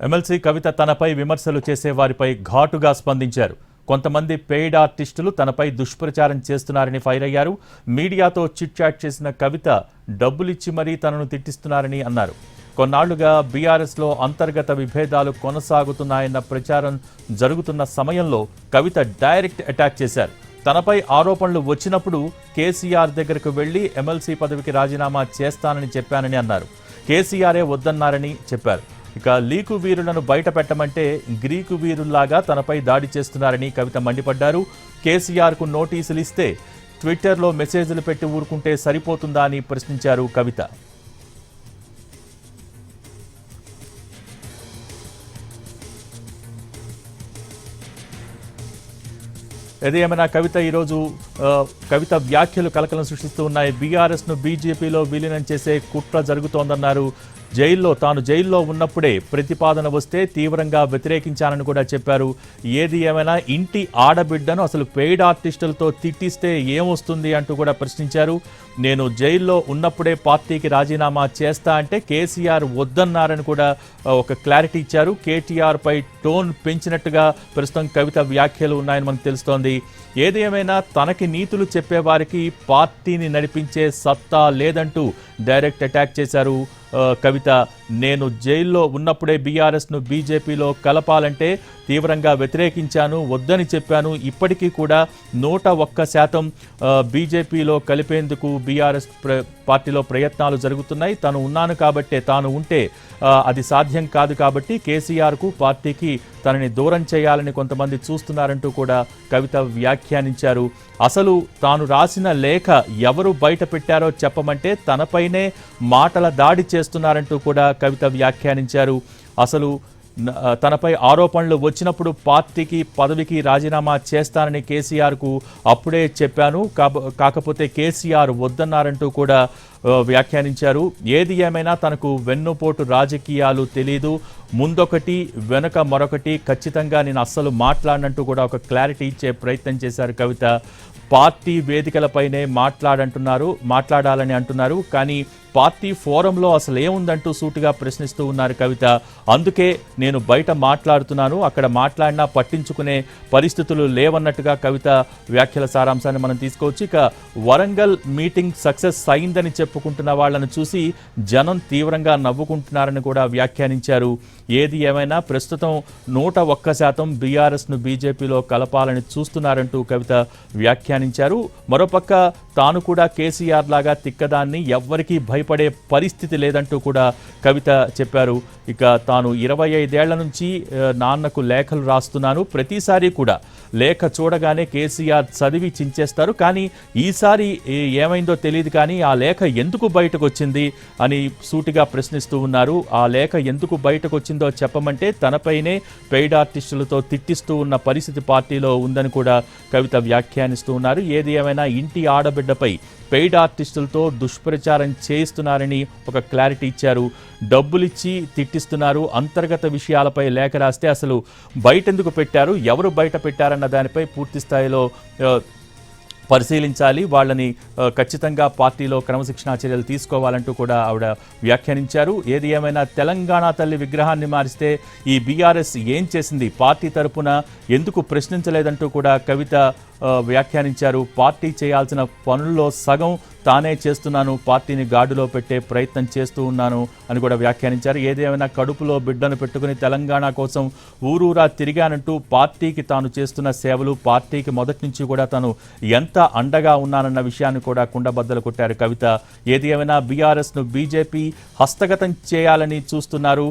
MLC కవిత తనపై విమర్శలు చేసే వారిపై ఘాటుగా స్పందించారు. కొంతమంది పెయిడ్ ఆర్టిస్టులు తనపై దుష్ప్రచారం చేస్తున్నారని ఫైర్ అయ్యారు. మీడియాతో చిట్ చాట్ చేసిన కవిత డబ్బులిచ్చి మరీ తనను తిట్టిస్తున్నారని అన్నారు. కొన్నాళ్లుగా బీఆర్ఎస్లో అంతర్గత విభేదాలు కొనసాగుతున్నాయన్న ప్రచారం జరుగుతున్న సమయంలో కవిత డైరెక్ట్ అటాక్ చేశారు. తనపై ఆరోపణలు వచ్చినప్పుడు కేసీఆర్ దగ్గరకు వెళ్లి ఎమ్మెల్సీ పదవికి రాజీనామా చేస్తానని చెప్పానని అన్నారు. కేసీఆరే వద్దన్నారని చెప్పారు. ఇక లీకు వీరులను బయట పెట్టమంటే గ్రీకు వీరుల్లాగా తనపై దాడి చేస్తున్నారని కవిత మండిపడ్డారు. కేసీఆర్కు నోటీసులు ఇస్తే ట్విట్టర్లో మెసేజ్లు పెట్టి ఊరుకుంటే సరిపోతుందా అని ప్రశ్నించారు కవిత. ఏదేమైనా కవిత ఈరోజు కవిత వ్యాఖ్యలు కలకలం సృష్టిస్తూ ఉన్నాయి. బీఆర్ఎస్ను బీజేపీలో విలీనం చేసే కుట్ర జరుగుతోందన్నారు. తాను జైల్లో ఉన్నప్పుడే ప్రతిపాదన వస్తే తీవ్రంగా వ్యతిరేకించానని కూడా చెప్పారు. ఏది ఏమైనా ఇంటి ఆడబిడ్డను అసలు పెయిడ్ ఆర్టిస్టులతో తిట్టిస్తే ఏమొస్తుంది అంటూ కూడా ప్రశ్నించారు. నేను జైల్లో ఉన్నప్పుడే పార్టీకి రాజీనామా చేస్తా అంటే కేసీఆర్ వద్దన్నారని కూడా ఒక క్లారిటీ ఇచ్చారు. కేటీఆర్ పై టోన్ పెంచినట్టుగా ప్రస్తుతం కవిత వ్యాఖ్యలు ఉన్నాయని మనకు తెలుస్తోంది. ఏది ఏమైనా తనకి నీతులు చెప్పేవారికి పార్టీని నడిపించే సత్తా లేదంటూ డైరెక్ట్ అటాక్ చేశారు కవిత. నేను జైల్లో ఉన్నప్పుడే బీఆర్ఎస్ను బీజేపీలో కలపాలంటే తీవ్రంగా వ్యతిరేకించాను, వద్దని చెప్పాను. ఇప్పటికీ కూడా 101% బీజేపీలో కలిపేందుకు బీఆర్ఎస్ పార్టీలో ప్రయత్నాలు జరుగుతున్నాయి. తాను ఉంటే అది సాధ్యం కాదు కాబట్టి కేసీఆర్కు పార్టీకి తనని దూరం చేయాలని కొంతమంది చూస్తున్నారంటూ కూడా కవిత వ్యాఖ్యానించారు. అసలు తాను రాసిన లేఖ ఎవరు బయట పెట్టారో చెప్పమంటే తనపైనే మాటల దాడి చేస్తున్నారంటూ కూడా కవిత వ్యాఖ్యానించారు. అసలు తనపై ఆరోపణలు వచ్చినప్పుడు పార్టీకి పదవికి రాజీనామా చేస్తానని కేసీఆర్కు అప్పుడే చెప్పాను, కాకపోతే కేసీఆర్ వద్దన్నారంటూ కూడా వ్యాఖ్యానించారు. ఏది ఏమైనా తనకు వెన్నుపోటు రాజకీయాలు తెలీదు, ముందొకటి వెనుక మరొకటి, ఖచ్చితంగా నేను అస్సలు మాట్లాడినట్టు కూడా ఒక క్లారిటీ ఇచ్చే ప్రయత్నం చేశారు కవిత. పార్టీ వేదికలపైనే మాట్లాడాలని అంటున్నారు, కానీ పార్టీ ఫోరంలో అసలు ఏముందంటూ సూటిగా ప్రశ్నిస్తూ ఉన్నారు కవిత. అందుకే నేను బయట మాట్లాడుతున్నాను, అక్కడ మాట్లాడినా పట్టించుకునే పరిస్థితులు లేవన్నట్టుగా కవిత వ్యాఖ్యల సారాంశాన్ని మనం తీసుకోవచ్చు. ఇక వరంగల్ మీటింగ్ సక్సెస్ అయిందని చెప్పుకుంటున్న వాళ్లను చూసి జనం తీవ్రంగా నవ్వుకుంటున్నారని కూడా వ్యాఖ్యానించారు. ఏది ఏమైనా ప్రస్తుతం 101% బీఆర్ఎస్ను బీజేపీలో కలపాలని చూస్తున్నారంటూ కవిత వ్యాఖ్యానించారు. మరోపక్క తాను కూడా కేసీఆర్ లాగా తిక్కదాన్ని, ఎవ్వరికీ భయపడే పరిస్థితి లేదంటూ కూడా కవిత చెప్పారు. ఇక తాను 25 ఏళ్ల నుంచి నాన్నకు లేఖలు రాస్తున్నాను, ప్రతిసారి కూడా లేఖ చూడగానే కేసీఆర్ చదివి చించేస్తారు, కానీ ఈసారి ఏమైందో తెలియదు, కానీ ఆ లేఖ ఎందుకు బయటకు వచ్చింది అని సూటిగా ప్రశ్నిస్తూ ఉన్నారు. ఆ లేఖ ఎందుకు బయటకు వచ్చిందో చెప్పమంటే తనపైనే పెయిడ్ ఆర్టిస్టులతో తిట్టిస్తూ ఉన్న పరిస్థితి పార్టీలో ఉందని కూడా కవిత వ్యాఖ్యానిస్తూ ఉన్నారు. ఏది ఏమైనా ఇంటి ఆడబిడ్డపై పెయిడ్ ఆర్టిస్టులతో దుష్ప్రచారం చేయిస్తున్నారని ఒక క్లారిటీ ఇచ్చారు. డబ్బులిచ్చి తిట్టిస్తున్నారు, అంతర్గత విషయాలపై లేఖ రాస్తే అసలు బయటెందుకు పెట్టారు, ఎవరు బయట పెట్టారన్న దానిపై పూర్తి స్థాయిలో పరిశీలించాలి, వాళ్ళని ఖచ్చితంగా పార్టీలో క్రమశిక్షణా చర్యలు తీసుకోవాలంటూ కూడా ఆవిడ వ్యాఖ్యానించారు. ఏది ఏమైనా తెలంగాణ తల్లి విగ్రహాన్ని మారిస్తే ఈ బీఆర్ఎస్ ఏం చేసింది, పార్టీ తరపున ఎందుకు ప్రశ్నించలేదంటూ కూడా కవిత వ్యాఖ్యానించారు. పార్టీ చేయాల్సిన పనుల్లో సగం తానే చేస్తున్నాను, పార్టీని గాడిలో పెట్టే ప్రయత్నం చేస్తూ ఉన్నాను అని కూడా వ్యాఖ్యానించారు. ఏదేమైనా కడుపులో బిడ్డను పెట్టుకుని తెలంగాణ కోసం ఊరూరా తిరిగానంటూ పార్టీకి తాను చేస్తున్న సేవలు, పార్టీకి మొదటి నుంచి కూడా తాను ఎంత అండగా ఉన్నానన్న విషయాన్ని కూడా కుండబద్దలు కొట్టారు కవిత. ఏది ఏమైనా బీఆర్ఎస్ను బీజేపీ హస్తగతం చేయాలని చూస్తున్నారు.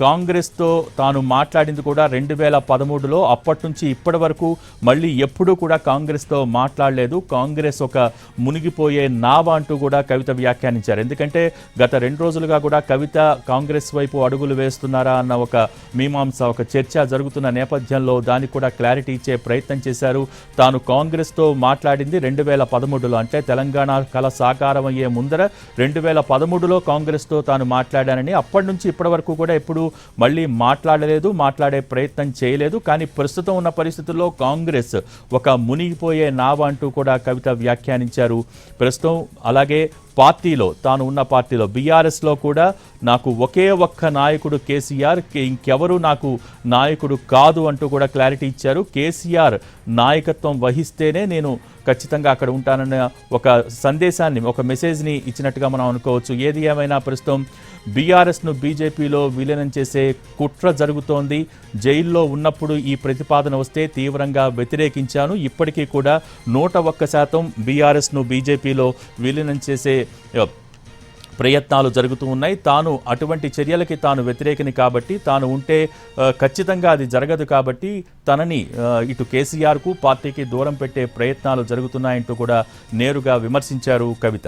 కాంగ్రెస్తో తాను మాట్లాడింది కూడా 2013లో, అప్పటి నుంచి ఇప్పటి వరకు మళ్ళీ ఎప్పుడూ కూడా కాంగ్రెస్తో మాట్లాడలేదు. కాంగ్రెస్ ఒక మునిగిపోయే నావ అంటూ కూడా కవిత వ్యాఖ్యానించారు. ఎందుకంటే గత 2 రోజులుగా కూడా కవిత కాంగ్రెస్ వైపు అడుగులు వేస్తున్నారా అన్న ఒక మీమాంస, ఒక చర్చ జరుగుతున్న నేపథ్యంలో దానికి కూడా క్లారిటీ ఇచ్చే ప్రయత్నం చేశారు. తాను కాంగ్రెస్తో మాట్లాడింది 2013లో, అంటే తెలంగాణ కళ సాకారం అయ్యే ముందర 2013లో కాంగ్రెస్తో తాను మాట్లాడానని, అప్పటి నుంచి ఇప్పటి వరకు కూడా ఎప్పుడు మళ్ళీ మాట్లాడలేదు, మాట్లాడే ప్రయత్నం చేయలేదు. కానీ ప్రస్తుతం ఉన్న పరిస్థితుల్లో కాంగ్రెస్ ఒక మునిగిపోయే నావ అంటూ కూడా కవిత వ్యాఖ్యానించారు. ప్రస్తుతం అలాగే తాను ఉన్న పార్టీలో బీఆర్ఎస్లో కూడా నాకు ఒకే ఒక్క నాయకుడు కేసీఆర్, ఇంకెవరు నాకు నాయకుడు కాదు అంటూ కూడా క్లారిటీ ఇచ్చారు. కేసీఆర్ నాయకత్వం వహిస్తేనే నేను ఖచ్చితంగా అక్కడ ఉంటానన్న ఒక సందేశాన్ని, ఒక మెసేజ్ని ఇచ్చినట్టుగా మనం అనుకోవచ్చు. ఏది ఏమైనా ప్రస్తుతం బీఆర్ఎస్ను బీజేపీలో విలీనం చేసే కుట్ర జరుగుతోంది. జైల్లో ఉన్నప్పుడు ఈ ప్రతిపాదన వస్తే తీవ్రంగా వ్యతిరేకించాను. ఇప్పటికీ కూడా 101% బీఆర్ఎస్ను బీజేపీలో విలీనం చేసే ప్రయత్నాలు జరుగుతూ ఉన్నాయి. తాను అటువంటి చర్యలకి తాను వ్యతిరేకిని కాబట్టి, తాను ఉంటే ఖచ్చితంగా అది జరగదు కాబట్టి తనని ఇటు కేసీఆర్కు పార్టీకి దూరం పెట్టే ప్రయత్నాలు జరుగుతున్నాయంటూ కూడా నేరుగా విమర్శించారు కవిత.